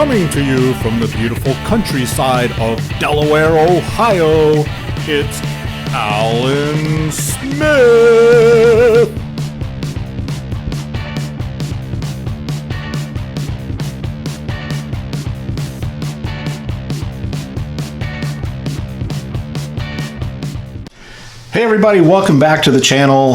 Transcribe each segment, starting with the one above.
Coming to you from the beautiful countryside of Delaware, Ohio, it's Alan Smith. Hey everybody, welcome back to the channel.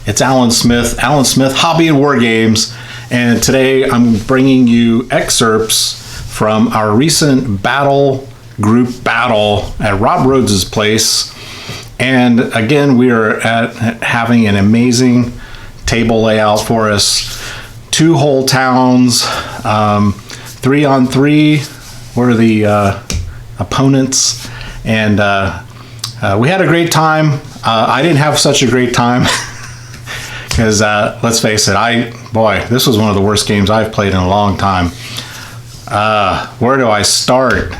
It's Alan Smith Hobby and Wargames, and today I'm bringing you excerpts from our recent Battlegroup battle at Rob Rhodes's place. And again, we are having an amazing table layout for us. 2 whole towns, 3-on-3 were the opponents, and we had a great time. I didn't have such a great time because let's face it, this was one of the worst games I've played in a long time. Where do I start?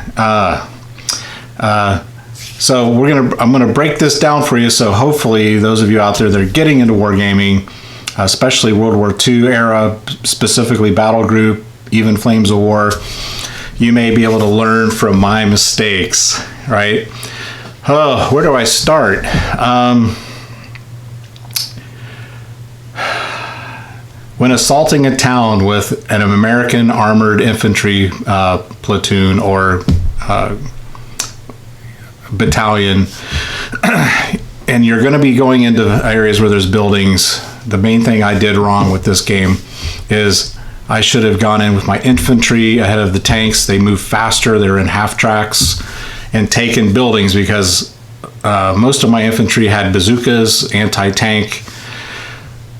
So I'm gonna break this down for you. So hopefully those of you out there that are getting into wargaming, especially World War II era, specifically Battlegroup, even Flames of War, you may be able to learn from my mistakes, right? Oh, where do I start? When assaulting a town with an American armored infantry platoon or battalion, and you're going to be going into areas where there's buildings, the main thing I did wrong with this game is I should have gone in with my infantry ahead of the tanks. They move faster, they're in half tracks, and taken buildings because most of my infantry had bazookas, anti-tank,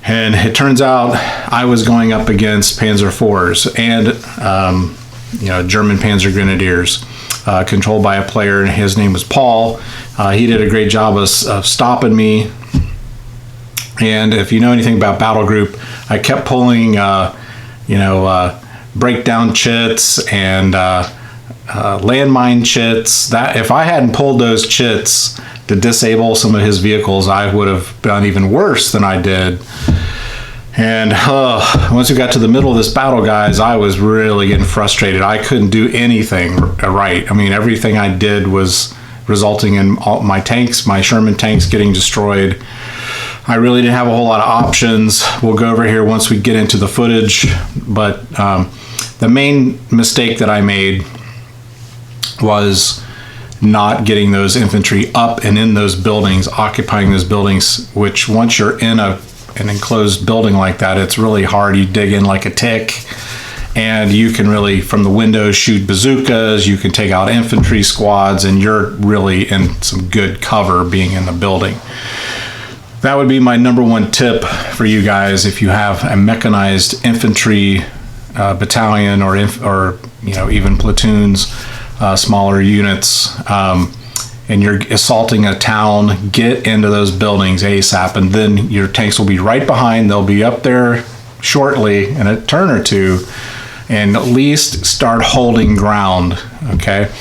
and it turns out I was going up against Panzer IVs and German Panzer Grenadiers, controlled by a player, and his name was Paul. He did a great job of stopping me. And if you know anything about Battlegroup, I kept pulling breakdown chits and landmine chits. That if I hadn't pulled those chits to disable some of his vehicles, I would have done even worse than I did. And once we got to the middle of this battle, guys, I was really getting frustrated. I couldn't do anything right. I mean, everything I did was resulting in all my tanks, my Sherman tanks, getting destroyed. I really didn't have a whole lot of options. We'll go over here once we get into the footage. But the main mistake that I made was not getting those infantry up and in those buildings, occupying those buildings, which once you're in an enclosed building like that, it's really hard. You dig in like a tick, and you can really, from the windows, shoot bazookas, you can take out infantry squads, and you're really in some good cover being in the building. That would be my number one tip for you guys if you have a mechanized infantry battalion or even platoons, smaller units, and you're assaulting a town. Get into those buildings ASAP, and then your tanks will be right behind. They'll be up there shortly in a turn or two, and at least start holding ground. Okay.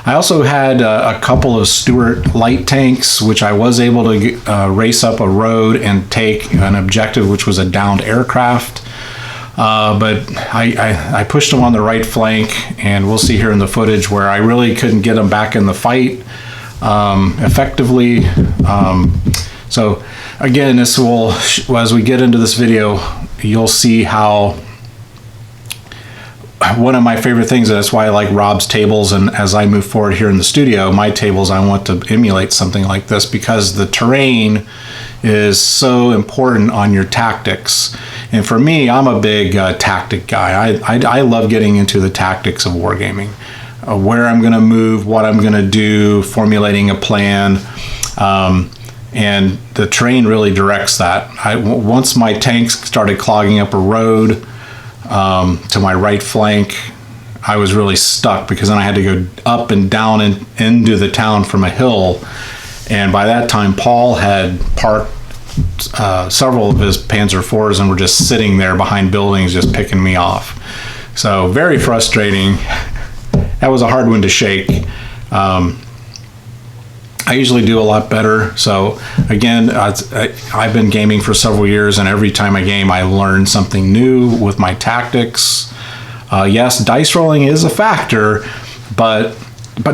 I also had a couple of Stuart light tanks, which I was able to race up a road and take an objective, which was a downed aircraft. But I pushed them on the right flank, and we'll see here in the footage where I really couldn't get them back in the fight effectively. So again, this will, as we get into this video, you'll see how one of my favorite things, and that's why I like Rob's tables, and as I move forward here in the studio, my tables, I want to emulate something like this because the terrain is so important on your tactics. And for me, I'm a big tactic guy. I love getting into the tactics of wargaming, where I'm going to move, what I'm going to do, formulating a plan, and the terrain really directs that. Once my tanks started clogging up a road to my right flank, I was really stuck because then I had to go up and down and into the town from a hill. And by that time, Paul had parked several of his Panzer IVs and were just sitting there behind buildings, just picking me off. So very frustrating. That was a hard one to shake. I usually do a lot better. So again, I've been gaming for several years, and every time I game, I learn something new with my tactics. Yes, dice rolling is a factor, but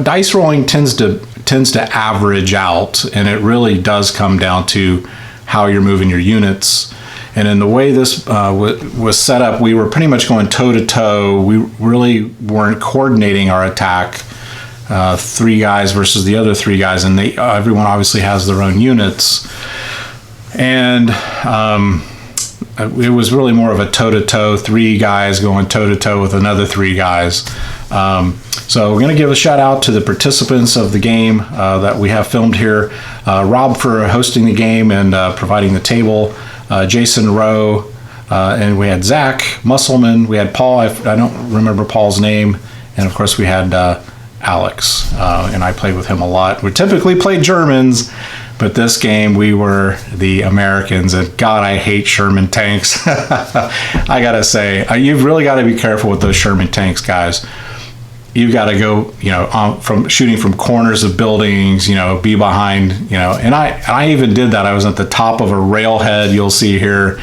dice rolling tends to average out, and it really does come down to how you're moving your units. And in the way this was set up, we were pretty much going toe to toe. We really weren't coordinating our attack. 3 guys versus the other 3 guys, and everyone obviously has their own units. And it was really more of a toe to toe, 3 guys going toe to toe with another 3 guys. So we're going to give a shout out to the participants of the game that we have filmed here. Rob for hosting the game and providing the table. Jason Rowe, and we had Zach Musselman. We had Paul. I don't remember Paul's name. And of course we had Alex, and I played with him a lot. We typically play Germans, but this game we were the Americans, and God, I hate Sherman tanks. I gotta say, you've really got to be careful with those Sherman tanks, guys. You've got to go, from shooting from corners of buildings, be behind, and I even did that. I was at the top of a railhead, you'll see here,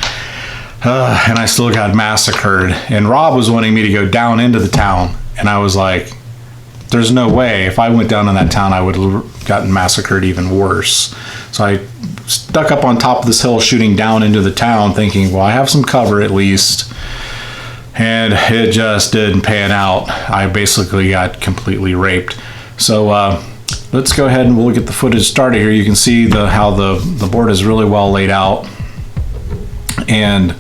and I still got massacred. And Rob was wanting me to go down into the town, and I was like, there's no way. If I went down in that town, I would have gotten massacred even worse. So I stuck up on top of this hill shooting down into the town, thinking, well, I have some cover at least. And it just didn't pan out. I basically got completely raped. So let's go ahead and we'll get the footage started here. You can see how the board is really well laid out. And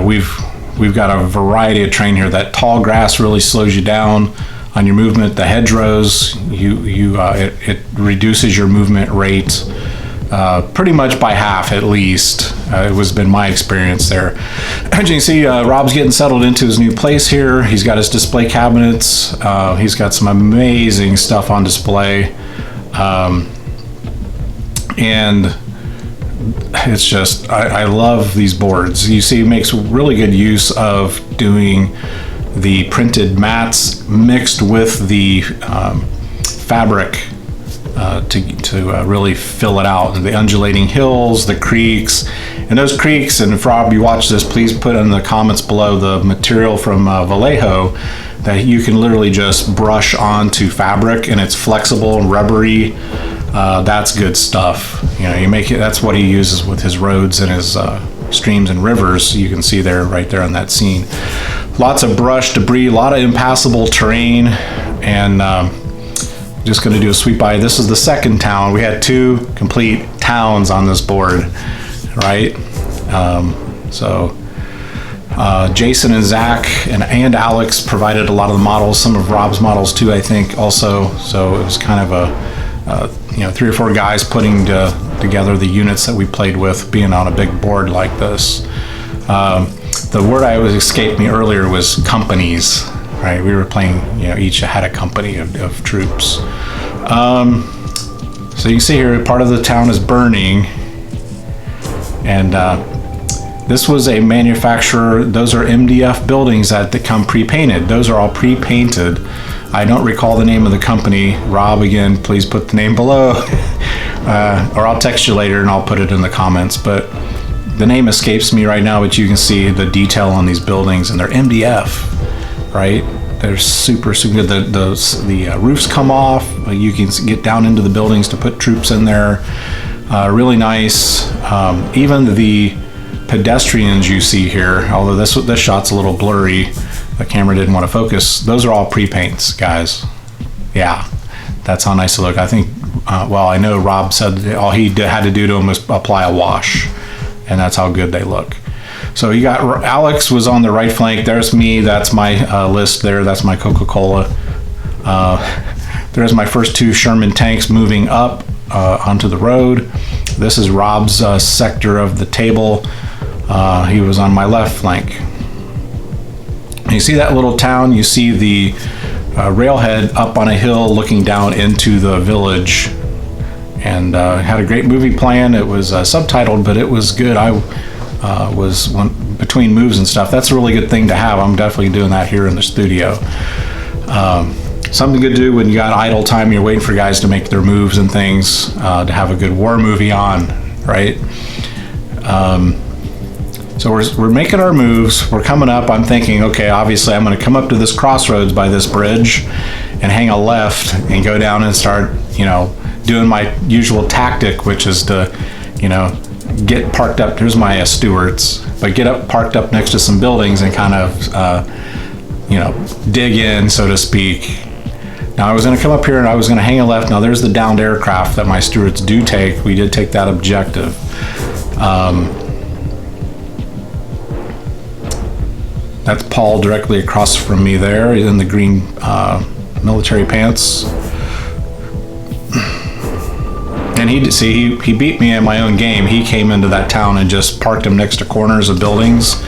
we've got a variety of terrain here. That tall grass really slows you down on your movement. The hedgerows, it reduces your movement rate pretty much by half at least. It has been my experience there. As you can see, Rob's getting settled into his new place here. He's got his display cabinets. He's got some amazing stuff on display. And it's just, I love these boards. You see, he makes really good use of doing the printed mats mixed with the fabric to really fill it out. And the undulating hills, the creeks, and those creeks, and if Rob, you watch this, please put in the comments below the material from Vallejo that you can literally just brush onto fabric, and it's flexible and rubbery. That's good stuff. You make it. That's what he uses with his roads and his streams and rivers. You can see there, right there on that scene. Lots of brush, debris, a lot of impassable terrain, and just going to do a sweep by. This is the second town. We had 2 complete towns on this board, right? Jason and Zach and Alex provided a lot of the models, some of Rob's models too, I think, also. So it was kind of a 3 or 4 guys putting together the units that we played with, being on a big board like this. The word I was escaped me earlier was companies, right? We were playing, each had a company of troops. So you can see here, part of the town is burning, and this was a manufacturer. Those are MDF buildings that come pre-painted. Those are all pre-painted. I don't recall the name of the company. Rob, again, please put the name below, or I'll text you later and I'll put it in the comments. But the name escapes me right now, but you can see the detail on these buildings, and they're MDF, right? They're super, super good. The roofs come off. You can get down into the buildings to put troops in there. Really nice. Even the pedestrians you see here, although this shot's a little blurry, the camera didn't want to focus. Those are all pre-paints, guys. Yeah, that's how nice they look. I think, I know Rob said all he had to do to them was apply a wash, and that's how good they look. So you got Alex was on the right flank. There's me. That's my list there. That's my Coca-Cola. There's my first 2 Sherman tanks moving up onto the road. This is Rob's sector of the table. He was on my left flank. And you see that little town. You see the railhead up on a hill looking down into the village. And had a great movie plan. It was subtitled, but it was good. Between moves and stuff. That's a really good thing to have. I'm definitely doing that here in the studio. Something good to do when you got idle time, you're waiting for guys to make their moves and things, to have a good war movie on, right? So we're making our moves. We're coming up. I'm thinking, okay, obviously I'm going to come up to this crossroads by this bridge and hang a left and go down and start, doing my usual tactic, which is to, get parked up. Here's my Stewarts, but get parked up next to some buildings and kind of, dig in, so to speak. Now I was going to come up here and I was going to hang a left. Now there's the downed aircraft that my Stewarts do take. We did take that objective. That's Paul directly across from me there in the green military pants. And he beat me in my own game. He came into that town and just parked him next to corners of buildings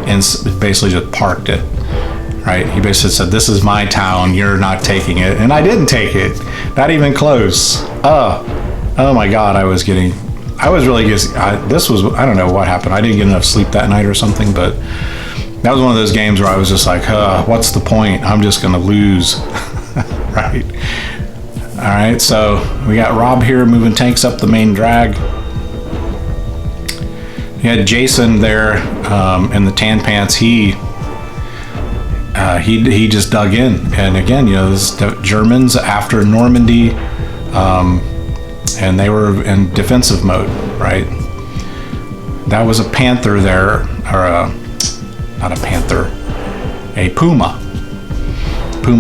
and basically just parked it. Right? He basically said, "This is my town. You're not taking it." And I didn't take it. Not even close. Oh my God. I was really just, I don't know what happened. I didn't get enough sleep that night or something, but that was one of those games where I was just like, what's the point? I'm just going to lose. Right. All right. So we got Rob here moving tanks up the main drag. You had Jason there in the tan pants. He just dug in. And again, this is the Germans after Normandy, and they were in defensive mode, right? That was a Panther there, or not a Panther, a Puma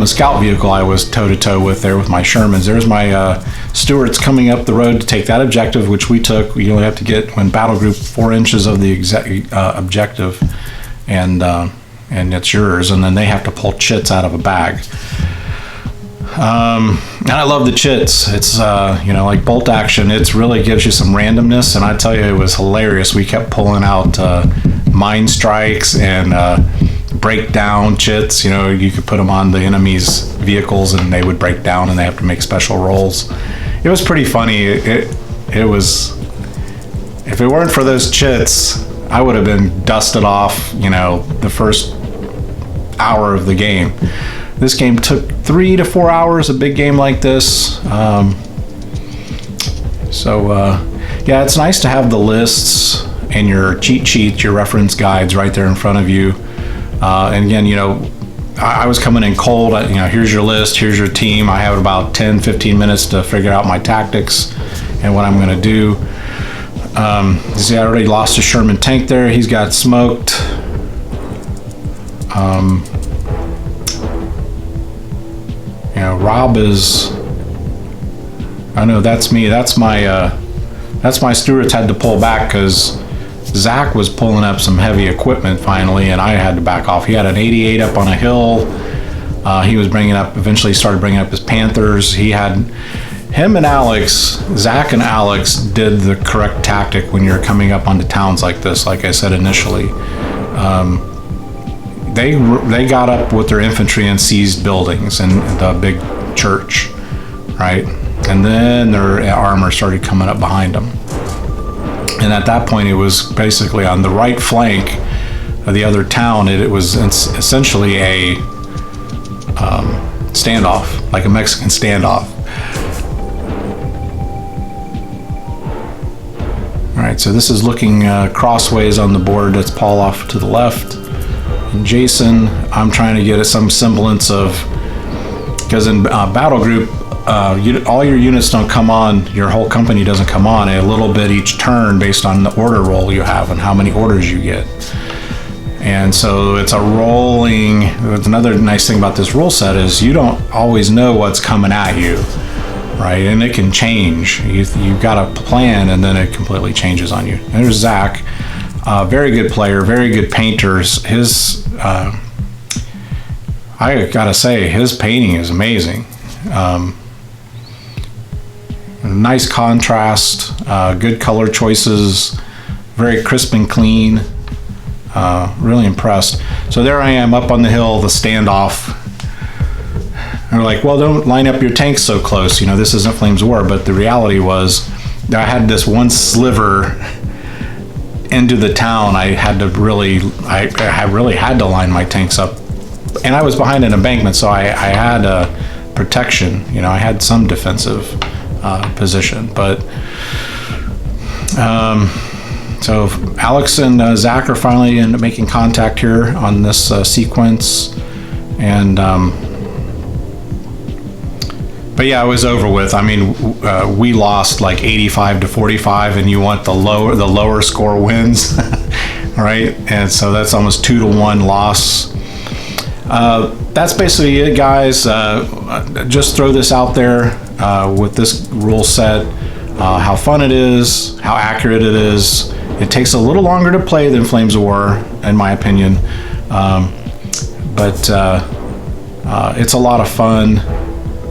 scout vehicle I was toe-to-toe with there with my Shermans. There's my Stewarts coming up the road to take that objective, which we took. We only have to get, when battle group, 4 inches of the objective, and it's yours, and then they have to pull chits out of a bag. And I love the chits. It's like bolt action. It really gives you some randomness, and I tell you, it was hilarious. We kept pulling out mine strikes and break down chits. You could put them on the enemy's vehicles and they would break down, and they have to make special rolls. It was pretty funny. It was, if it weren't for those chits, I would have been dusted off, the first hour of the game. This game took 3 to 4 hours, a big game like this. Yeah, it's nice to have the lists and your cheat sheets, your reference guides right there in front of you. And again, I was coming in cold. Here's your list, here's your team. I have about 10, 15 minutes to figure out my tactics and what I'm going to do. See, I already lost a Sherman tank there. He's got smoked. Rob is, I know that's me. That's my Stewarts had to pull back because Zach was pulling up some heavy equipment finally, and I had to back off. He had an 88 up on a hill. He was eventually started bringing up his Panthers. Him and Alex, Zach and Alex did the correct tactic when you're coming up onto towns like this, like I said initially. They got up with their infantry and seized buildings and the big church, right? And then their armor started coming up behind them. And at that point, it was basically on the right flank of the other town. It was essentially a standoff, like a Mexican standoff. All right, so this is looking crossways on the board. That's Paul off to the left. And Jason, I'm trying to get some semblance of, because in battle group, all your units don't come on, your whole company doesn't come on a little bit each turn based on the order roll you have and how many orders you get. And so it's a rolling. Another nice thing about this rule set is you don't always know what's coming at you, right? And it can change. You've got a plan and then it completely changes on you. And there's Zach, very good player, very good painters. I gotta say, his painting is amazing. Nice contrast, good color choices, very crisp and clean. Really impressed. So there I am up on the hill, the standoff. They're like, well, don't line up your tanks so close. This isn't Flames War. But the reality was, I had this one sliver into the town. I really had to line my tanks up, and I was behind an embankment, so I had protection. I had some defensive position, but So Alex and Zach are finally making contact here on this sequence, and but yeah, it was over with. I mean, we lost like 85-45, and you want the lower score wins, right? And so that's almost 2-1 loss. That's basically it, guys. Just throw this out there with this rule set. How fun it is, how accurate it is. It takes a little longer to play than Flames of War, in my opinion, but it's a lot of fun.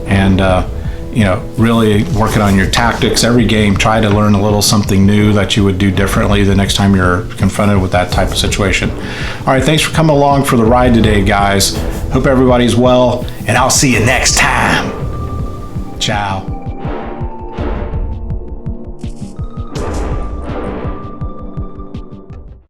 And really working on your tactics every game. Try to learn a little something new that you would do differently the next time you're confronted with that type of situation. All right, thanks for coming along for the ride today, guys. Hope everybody's well, and I'll see you next time. Ciao.